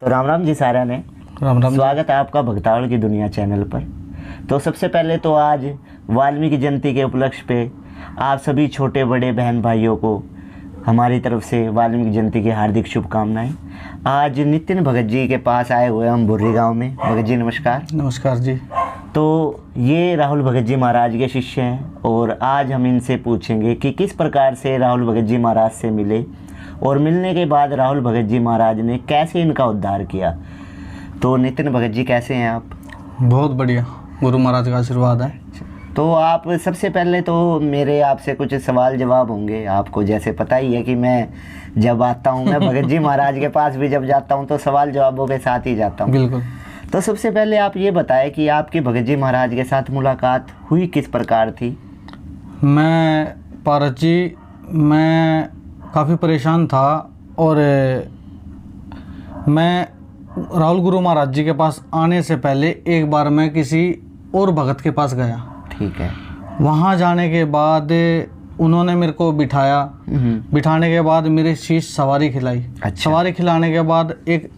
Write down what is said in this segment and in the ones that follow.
तो राम राम जी सारा ने। राम राम। स्वागत है आपका भगतावल की दुनिया चैनल पर। तो सबसे पहले तो आज वाल्मीकि जयंती के उपलक्ष्य पे आप सभी छोटे बड़े बहन भाइयों को हमारी तरफ से वाल्मीकि जयंती की हार्दिक शुभकामनाएं। आज नितिन भगत जी के पास आए हुए हम बुर्री गांव में। भगत जी नमस्कार। नमस्कार जी। तो ये राहुल भगत जी महाराज के शिष्य हैं और आज हम इनसे पूछेंगे कि किस प्रकार से राहुल भगत जी महाराज से मिले और मिलने के बाद राहुल भगत जी महाराज ने कैसे इनका उद्धार किया। तो नितिन भगत जी कैसे हैं आप? बहुत बढ़िया, गुरु महाराज का आशीर्वाद है। तो आप सबसे पहले तो मेरे आपसे कुछ सवाल जवाब होंगे। आपको जैसे पता ही है कि मैं जब आता हूँ, मैं भगत जी महाराज के पास भी जब जाता हूँ तो सवाल जवाबों के साथ ही जाता हूँ। बिल्कुल। तो सबसे पहले आप ये बताएं कि आपकी भगत जी महाराज के साथ मुलाकात हुई किस प्रकार थी? मैं पारस जी, मैं काफ़ी परेशान था और मैं राहुल गुरु महाराज जी के पास आने से पहले एक बार मैं किसी और भगत के पास गया। ठीक है। वहाँ जाने के बाद उन्होंने मेरे को बिठाया। बिठाने के बाद मेरे शीश सवारी खिलाई। अच्छा। सवारी खिलाने के बाद एक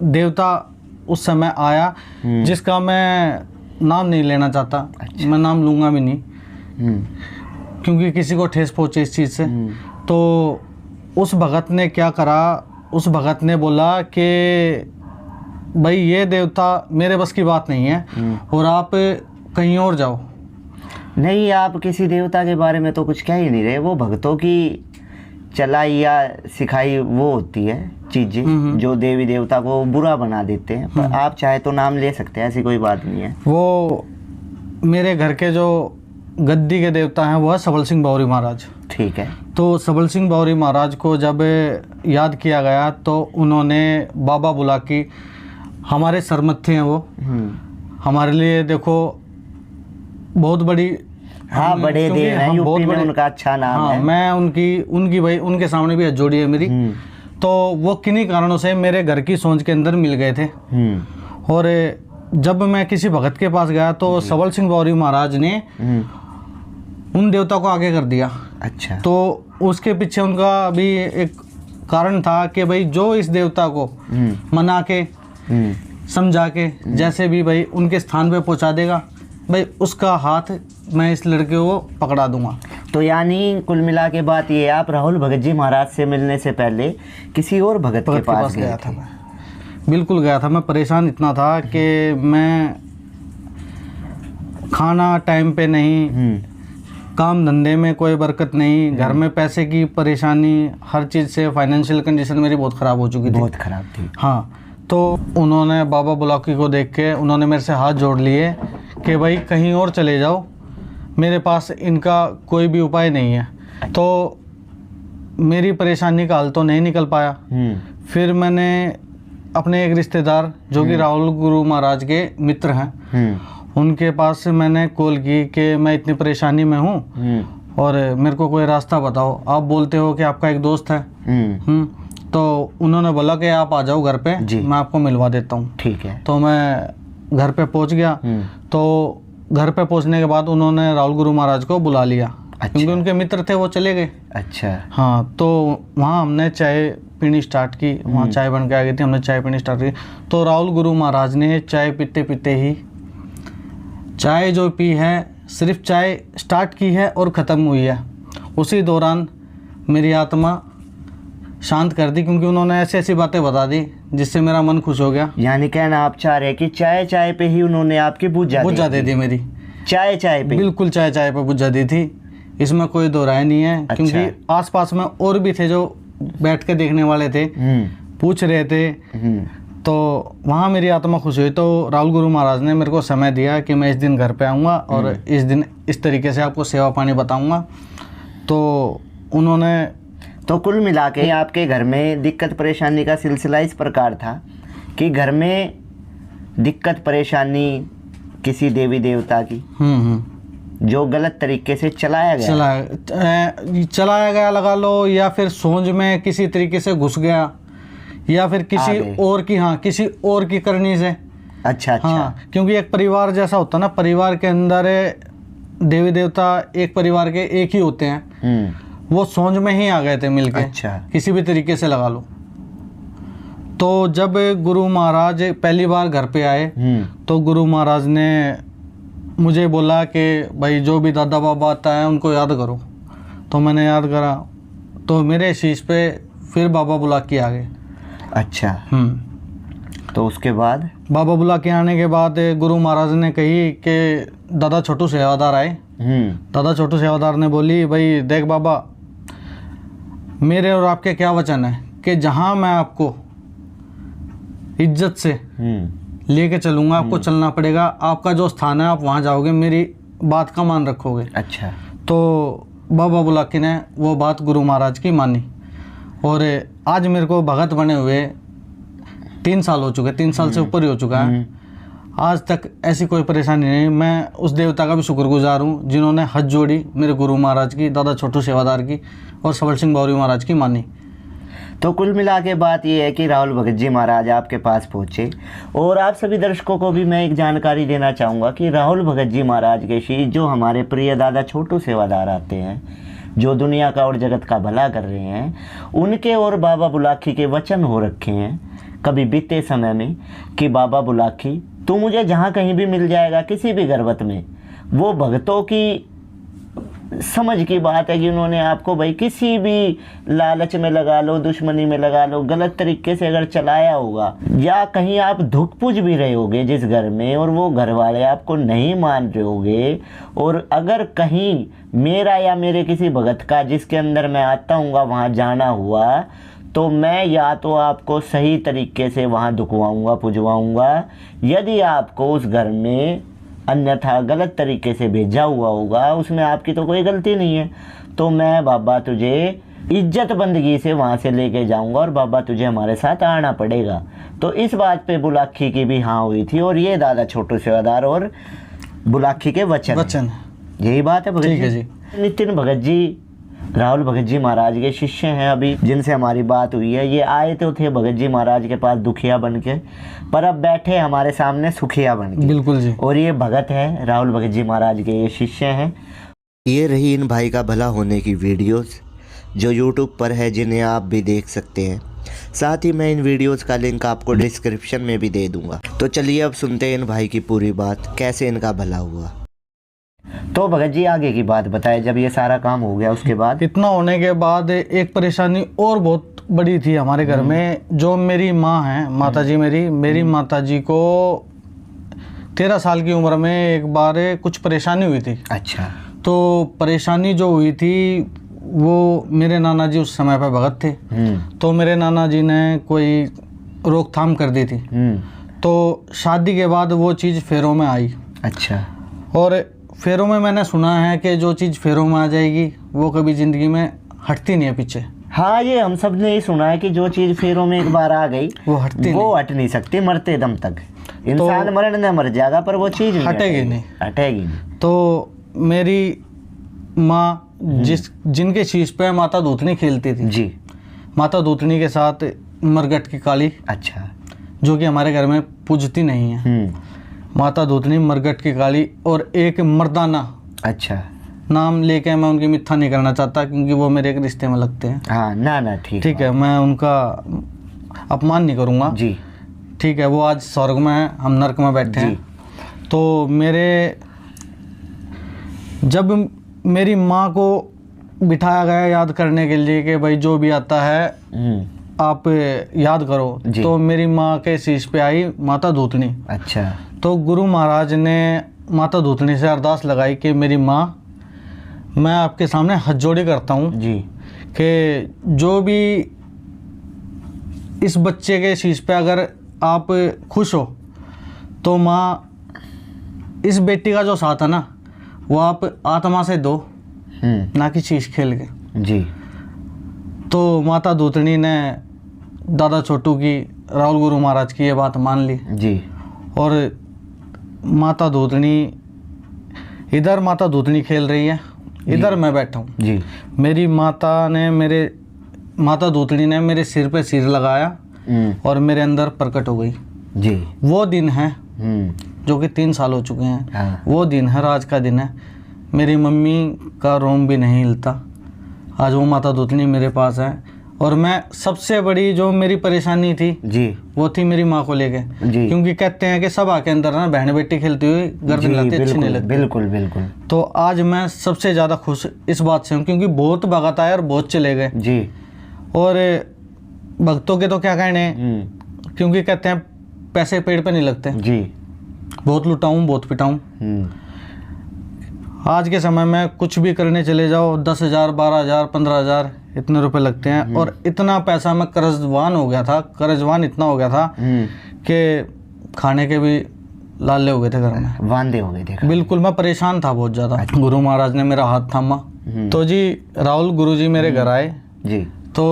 देवता उस समय आया जिसका मैं नाम नहीं लेना चाहता। अच्छा। मैं नाम लूँगा भी नहीं क्योंकि किसी को ठेस पहुँचे इस चीज़ से। तो उस भगत ने क्या करा, उस भगत ने बोला कि भाई ये देवता मेरे बस की बात नहीं है और आप कहीं और जाओ। नहीं, आप किसी देवता के बारे में तो कुछ कह ही नहीं रहे। वो भक्तों की चलाई या सिखाई वो होती है चीज़ें जो देवी देवता को बुरा बना देते हैं। पर आप चाहे तो नाम ले सकते हैं, ऐसी कोई बात नहीं है। वो मेरे घर के जो गद्दी के देवता हैं वो है सबल सिंह बावरी महाराज। ठीक है। तो सबल सिंह बावरी महाराज को जब याद किया गया तो उन्होंने बाबा बुला की, हमारे सरमत थे वो, हमारे लिए देखो बहुत बड़ी, हाँ, बड़े देव हैं, यूपी में उनका अच्छा नाम है। मैं उनकी भाई उनके सामने भी हाथ जोड़ी है मेरी। तो वो किन्हीं कारणों से मेरे घर की सोच के अंदर मिल गए थे। और जब मैं किसी भगत के पास गया तो सबल सिंह बावरी महाराज ने उन देवता को आगे कर दिया। अच्छा। तो उसके पीछे उनका भी एक कारण था कि भाई जो इस देवता को मना के समझा के जैसे भी भाई उनके स्थान पे पहुंचा देगा, भाई उसका हाथ मैं इस लड़के को पकड़ा दूंगा। तो यानी कुल मिला के बात ये, आप राहुल भगत जी महाराज से मिलने से पहले किसी और भगत के पास गया था। मैं बिल्कुल गया था। मैं परेशान इतना था कि मैं खाना टाइम पे नहीं, काम धंधे में कोई बरकत नहीं, घर में पैसे की परेशानी, हर चीज़ से फाइनेंशियल कंडीशन मेरी बहुत ख़राब हो चुकी थी। बहुत ख़राब थी। हाँ। तो उन्होंने बाबा बुलाकी को देख के उन्होंने मेरे से हाथ जोड़ लिए कि भाई कहीं और चले जाओ, मेरे पास इनका कोई भी उपाय नहीं है। तो मेरी परेशानी का हल तो नहीं निकल पाया। फिर मैंने अपने एक रिश्तेदार जो कि राहुल गुरु महाराज के मित्र हैं, उनके पास मैंने कॉल की कि मैं इतनी परेशानी में हूँ और मेरे को कोई रास्ता बताओ। आप बोलते हो कि आपका एक दोस्त है। तो उन्होंने बोला कि आप आ जाओ घर पे, मैं आपको मिलवा देता हूँ। ठीक है। तो मैं घर पे पहुँच गया। तो घर पे पहुँचने के बाद उन्होंने राहुल गुरु महाराज को बुला लिया। अच्छा। क्योंकि उनके मित्र थे, वो चले गए। अच्छा। हाँ। तो वहाँ हमने चाय पीनी स्टार्ट की। वहाँ चाय बन के आ गई थी, हमने चाय पीनी स्टार्ट की। तो राहुल गुरु महाराज ने चाय पीते पीते ही, चाय जो पी है, सिर्फ चाय स्टार्ट की है और ख़त्म हुई है, उसी दौरान मेरी आत्मा शांत कर दी। क्योंकि उन्होंने ऐसी ऐसी बातें बता दी जिससे मेरा मन खुश हो गया। यानी कहना आप चाह रहे हैं कि चाय पे ही उन्होंने आपकी बुझा दे दी मेरी। चाय पे बिल्कुल चाय पे बुझा दी थी, इसमें कोई दो राय नहीं है। अच्छा। क्योंकि आसपास में और भी थे जो बैठ के देखने वाले थे, पूछ रहे थे। तो वहाँ मेरी आत्मा खुश हुई। तो राहुल गुरु महाराज ने मेरे को समय दिया कि मैं इस दिन घर पे आऊँगा और इस दिन इस तरीके से आपको सेवा पानी बताऊँगा। तो उन्होंने, तो कुल मिला के आपके घर में दिक्कत परेशानी का सिलसिला इस प्रकार था कि घर में दिक्कत परेशानी किसी देवी देवता की जो गलत तरीके से चलाया गया लगा लो, या फिर सोच में किसी तरीके से घुस गया, या फिर किसी और की, हाँ, किसी और की करनी से। अच्छा। हाँ, क्योंकि एक परिवार जैसा होता है ना, परिवार के अंदर देवी देवता एक परिवार के एक ही होते हैं। वो सोच में ही आ गए थे मिलके। अच्छा। किसी भी तरीके से लगा लो। तो जब गुरु महाराज पहली बार घर पे आए तो गुरु महाराज ने मुझे बोला कि भाई जो भी दादा बाबा आता है उनको याद करो। तो मैंने याद करा, तो मेरे शीश पे फिर बाबा बुलाकी आ गए। अच्छा। तो उसके बाद बाबा बुलाकी आने के बाद गुरु महाराज ने कही कि दादा छोटू सेवादार आए। दादा छोटू सेवादार ने बोली, भाई देख बाबा, मेरे और आपके क्या वचन है कि जहाँ मैं आपको इज्जत से लेके चलूँगा, आपको चलना पड़ेगा, आपका जो स्थान है आप वहाँ जाओगे, मेरी बात का मान रखोगे। अच्छा। तो बाबा बुलाकी ने वो बात गुरु महाराज की मानी और आज मेरे को भगत बने हुए 3 साल हो चुके, 3 साल से ऊपर ही हो चुका है। आज तक ऐसी कोई परेशानी नहीं। मैं उस देवता का भी शुक्रगुजार हूँ जिन्होंने हाथ जोड़ी मेरे गुरु महाराज की, दादा छोटू सेवादार की और सबल सिंह बावरी महाराज की मानी। तो कुल मिला के बात ये है कि राहुल भगत जी महाराज आपके पास पहुँचे। और आप सभी दर्शकों को भी मैं एक जानकारी देना चाहूँगा कि राहुल भगत जी महाराज के शीश जो हमारे प्रिय दादा छोटू सेवादार आते हैं, जो दुनिया का और जगत का भला कर रहे हैं, उनके और बाबा बुलाकी के वचन हो रखे हैं कभी बीते समय में कि बाबा बुलाकी तू मुझे जहाँ कहीं भी मिल जाएगा, किसी भी गर्भत में। वो भक्तों की समझ की बात है कि उन्होंने आपको भाई किसी भी लालच में लगा लो, दुश्मनी में लगा लो, गलत तरीके से अगर चलाया होगा या कहीं आप धुक पुज भी रहे होगे जिस घर में और वो घर वाले आपको नहीं मान रहे होगे, और अगर कहीं मेरा या मेरे किसी भगत का जिसके अंदर मैं आता हूँ वहाँ जाना हुआ, तो मैं या तो आपको सही तरीके से वहाँ दुखवाऊँगा, पुजवाऊँगा। यदि आपको उस घर में अन्यथा गलत तरीके से भेजा हुआ होगा, उसमें आपकी तो कोई गलती नहीं है, तो मैं बाबा तुझे इज्जत बंदगी से वहाँ से लेके जाऊँगा और बाबा तुझे हमारे साथ आना पड़ेगा। तो इस बात पे बुलाकी की भी हाँ हुई थी और ये दादा छोटू सेवादार और बुलाकी के वचन यही बात है भगत जी। नितिन भगत जी राहुल भगत जी महाराज के शिष्य हैं अभी, जिनसे हमारी बात हुई है। ये आए तो थे भगत जी महाराज के पास दुखिया बन के, पर अब बैठे हमारे सामने सुखिया बन के। बिल्कुल जी। और ये भगत है राहुल भगत जी महाराज के, ये शिष्य हैं। ये रही इन भाई का भला होने की वीडियोस जो यूट्यूब पर है, जिन्हें आप भी देख सकते हैं। साथ ही मैं इन वीडियोस का लिंक आपको डिस्क्रिप्शन में भी दे दूंगा। तो चलिए अब सुनते हैं इन भाई की पूरी बात, कैसे इनका भला हुआ। तो भगत जी आगे की बात बताए, जब ये सारा काम हो गया उसके बाद? इतना होने के बाद एक परेशानी और बहुत बड़ी थी हमारे घर में। जो मेरी माँ है, माता जी मेरी माता जी को 13 साल की उम्र में एक बार कुछ परेशानी हुई थी। अच्छा। तो परेशानी जो हुई थी वो मेरे नाना जी उस समय पर भगत थे, तो मेरे नाना जी ने कोई रोकथाम कर दी थी। तो शादी के बाद वो चीज़ फेरों में आई। अच्छा। और फेरों में मैंने सुना है कि जो चीज़ फेरों में आ जाएगी वो कभी ज़िंदगी में हटती नहीं है पीछे। हाँ, ये हम सब ने ही सुना है कि जो चीज़ फेरों में एक बार आ गई वो हट नहीं सकती मरते दम तक। इंसान मरण न मर जाएगा पर वो चीज़ हटेगी नहीं। तो मेरी माँ जिनके शीश पे माता दूतनी खेलती थी जी, माता दूतनी के साथ मरगट की काली, अच्छा, जो कि हमारे घर में पूजती नहीं है। माता दूतनी, मरगट की काली और एक मर्दाना, अच्छा, नाम लेके मैं उनकी मिथ्या नहीं करना चाहता क्योंकि वो मेरे एक रिश्ते में लगते हैं। हाँ, ना ठीक है, मैं उनका अपमान नहीं करूँगा जी, ठीक है। वो आज स्वर्ग में है, हम नरक में बैठे हैं। तो जब मेरी माँ को बिठाया गया याद करने के लिए कि भाई जो भी आता है आप याद करो, तो मेरी माँ के शीश पे आई माता दूतनी। अच्छा। तो गुरु महाराज ने माता दूतनी से अरदास लगाई कि मेरी माँ, मैं आपके सामने हाथ जोड़ी करता हूँ जी कि जो भी इस बच्चे के शीश पे अगर आप खुश हो तो माँ इस बेटी का जो साथ है ना वो आप आत्मा से दो, ना कि शीश खेल के जी। तो माता दूतनी ने दादा छोटू की, राहुल गुरु महाराज की ये बात मान ली जी। और माता दूतनी इधर माता दूतनी खेल रही है, इधर मैं बैठा हूँ जी। मेरी माता दूतनी ने मेरे सिर पे सिर लगाया और मेरे अंदर प्रकट हो गई जी। वो दिन है जो कि 3 साल हो चुके हैं। हाँ। वो दिन है, आज का दिन है। मेरी मम्मी का रोम भी नहीं हिलता। आज वो माता दूतनी मेरे पास है और मैं सबसे बड़ी जो मेरी परेशानी थी जी वो थी मेरी माँ को लेके, जी क्योंकि कहते हैं कि सब आके अंदर ना बहन बेटी खेलती हुई घर जी, में लाती अच्छी नहीं बिल्कुल लगती। बिल्कुल बिल्कुल तो आज मैं सबसे ज़्यादा खुश इस बात से हूँ, क्योंकि बहुत भगत आए और बहुत चले गए। जी। और भक्तों के तो क्या कहने हैं, क्योंकि कहते हैं पैसे पेड़ पे नहीं लगते। जी। बहुत लुटाऊं बहुत पिटाऊं। आज के समय में कुछ भी करने चले जाओ 10,000 12,000 15,000 इतने रुपए लगते हैं। और इतना पैसा मैं कर्जवान हो गया था, कर्जवान इतना हो गया था कि खाने के भी लाले हो गए थे घर में, वांदे हो गए थे। बिल्कुल मैं परेशान था बहुत ज़्यादा। गुरु महाराज ने मेरा हाथ थामा। तो जी राहुल गुरु जी मेरे घर आए जी तो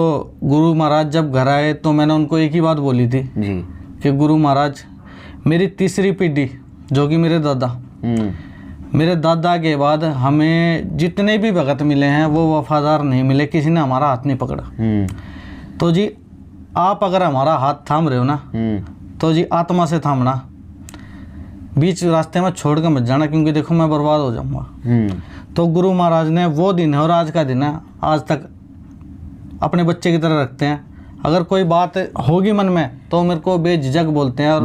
गुरु महाराज जब घर आए तो मैंने उनको एक ही बात बोली थी जी कि गुरु महाराज मेरी तीसरी पीढ़ी जो कि मेरे दादा के बाद हमें जितने भी भगत मिले हैं वो वफादार नहीं मिले, किसी ने हमारा हाथ नहीं पकड़ा। तो जी आप अगर हमारा हाथ थाम रहे हो ना तो जी आत्मा से थामना, बीच रास्ते में छोड़ के मत जाना, क्योंकि देखो मैं बर्बाद हो जाऊंगा। तो गुरु महाराज ने वो दिन है और आज का दिन है, आज तक अपने बच्चे की तरह रखते हैं। अगर कोई बात होगी मन में तो मेरे को बेझिझक बोलते हैं और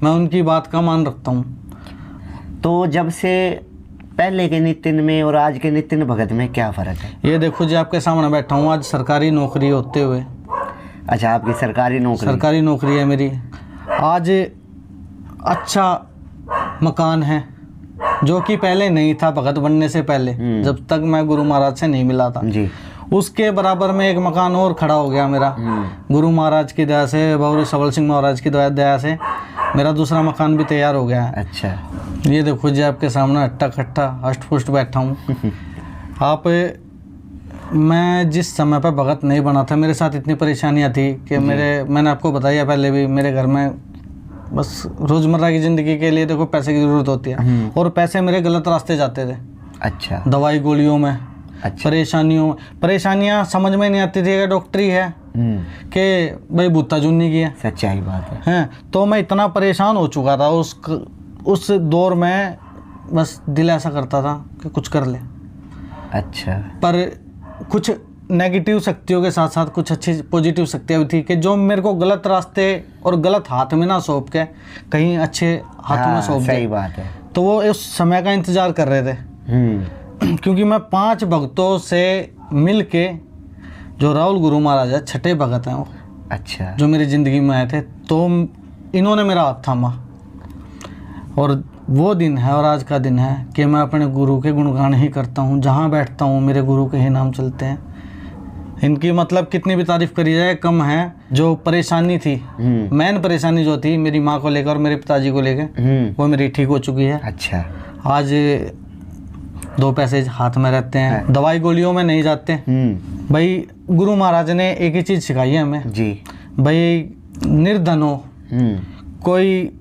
मैं उनकी बात का मान रखता हूँ। तो जब से पहले के नितिन में और आज के नितिन भगत में क्या फ़र्क है? ये देखो जी आपके सामने बैठा हूँ आज सरकारी नौकरी होते हुए। अच्छा, आपकी सरकारी नौकरी है मेरी। आज अच्छा मकान है जो कि पहले नहीं था, भगत बनने से पहले जब तक मैं गुरु महाराज से नहीं मिला था जी। उसके बराबर में एक मकान और खड़ा हो गया मेरा गुरु महाराज की दया से, बाबू सबल सिंह महाराज की दया से मेरा दूसरा मकान भी तैयार हो गया है। अच्छा, ये देखो जी आपके सामने हट्टा खट्टा हष्ट पुष्ट बैठा हूँ। आप मैं जिस समय पर भगत नहीं बना था मेरे साथ इतनी परेशानियाँ थी कि मैंने आपको बताया पहले भी, मेरे घर में बस रोज़मर्रा की ज़िंदगी के लिए देखो पैसे की ज़रूरत होती है और पैसे मेरे गलत रास्ते जाते थे। अच्छा, दवाई गोलियों में। अच्छा, परेशानियाँ समझ में नहीं आती थी कि डॉक्टरी है कि भाई बूता जुन्नी की है। सच्चाई बात है। हैं तो मैं इतना परेशान हो चुका था उस दौर में, बस दिल ऐसा करता था कि कुछ कर ले। अच्छा, पर कुछ नेगेटिव शक्तियों के साथ साथ कुछ अच्छी पॉजिटिव शक्तियाँ भी थी कि जो मेरे को गलत रास्ते और गलत हाथ में ना सौंप के कहीं अच्छे हाथों में सौंप दे। सही बात है। तो वो उस समय का इंतजार कर रहे थे। क्योंकि मैं 5 भक्तों से मिल के, जो राहुल गुरु महाराज है छठे भगत हैं वो, अच्छा, जो मेरी ज़िंदगी में आए थे, तो इन्होंने मेरा हाथ थामा। और वो दिन है और आज का दिन है कि मैं अपने गुरु के गुणगान ही करता हूँ। जहाँ बैठता हूँ मेरे गुरु के ही नाम चलते हैं। इनकी मतलब कितनी भी तारीफ करी जाए कम है। जो परेशानी थी, मेन परेशानी जो थी मेरी माँ को लेकर और मेरे पिताजी को लेकर, वो मेरी ठीक हो चुकी है। अच्छा, आज 2 पैसे हाथ में रहते हैं, दवाई गोलियों में नहीं जाते। भाई गुरु महाराज ने एक ही चीज़ सिखाई है हमें जी, भाई निर्धन हो, कोई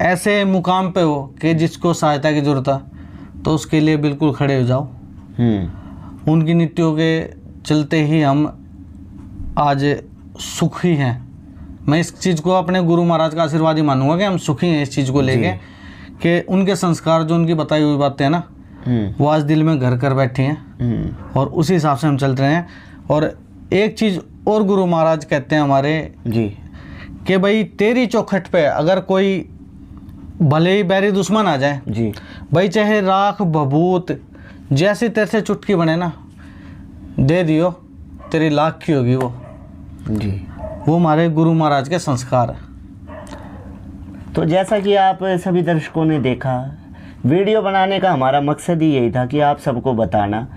ऐसे मुकाम पे हो कि जिसको सहायता की ज़रूरत है तो उसके लिए बिल्कुल खड़े हो जाओ। उनकी नीतियों के चलते ही हम आज सुखी हैं। मैं इस चीज़ को अपने गुरु महाराज का आशीर्वाद ही मानूंगा कि हम सुखी हैं इस चीज़ को लेके, कि उनके संस्कार जो उनकी बताई हुई बातें हैं ना, वो आज दिल में घर कर बैठी हैं और उसी हिसाब से हम चल रहे हैं। और एक चीज़ और गुरु महाराज कहते हैं हमारे जी कि भाई तेरी चौखट पे अगर कोई भले ही बैरी दुश्मन आ जाए जी, भाई चाहे राख भभूत जैसी तेरे से चुटकी बने ना, दे दियो, तेरी लाख की होगी वो जी। वो हमारे गुरु महाराज के संस्कार है। तो जैसा कि आप सभी दर्शकों ने देखा, वीडियो बनाने का हमारा मकसद ही यही था कि आप सबको बताना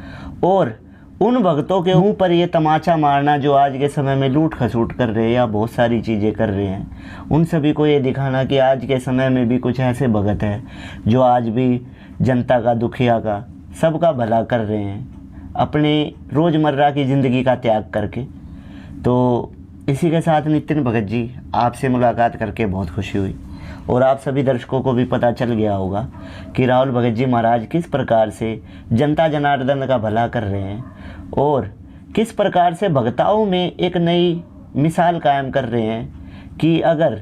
और उन भक्तों के मुंह पर ये तमाचा मारना जो आज के समय में लूट खसूट कर रहे हैं या बहुत सारी चीज़ें कर रहे हैं, उन सभी को ये दिखाना कि आज के समय में भी कुछ ऐसे भगत हैं जो आज भी जनता का, दुखिया का, सबका भला कर रहे हैं अपने रोज़मर्रा की ज़िंदगी का त्याग करके। तो इसी के साथ नितिन भगत जी, आपसे मुलाकात करके बहुत खुशी हुई और आप सभी दर्शकों को भी पता चल गया होगा कि राहुल भगत जी महाराज किस प्रकार से जनता जनार्दन का भला कर रहे हैं और किस प्रकार से भक्ताओं में एक नई मिसाल कायम कर रहे हैं कि अगर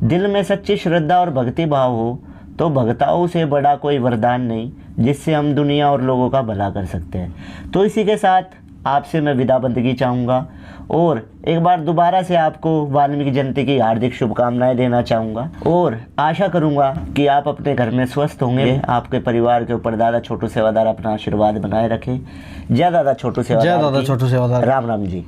दिल में सच्ची श्रद्धा और भक्ति भाव हो तो भक्ताओं से बड़ा कोई वरदान नहीं जिससे हम दुनिया और लोगों का भला कर सकते हैं। तो इसी के साथ आपसे मैं विदा बंदगी चाहूँगा और एक बार दोबारा से आपको वाल्मीकि जयंती की हार्दिक शुभकामनाएं देना चाहूँगा और आशा करूँगा कि आप अपने घर में स्वस्थ होंगे। आपके परिवार के ऊपर दादा छोटू सेवादार अपना आशीर्वाद बनाए रखे। जय दादा छोटू सेवादार। जय दादा छोटू सेवादार। राम राम जी।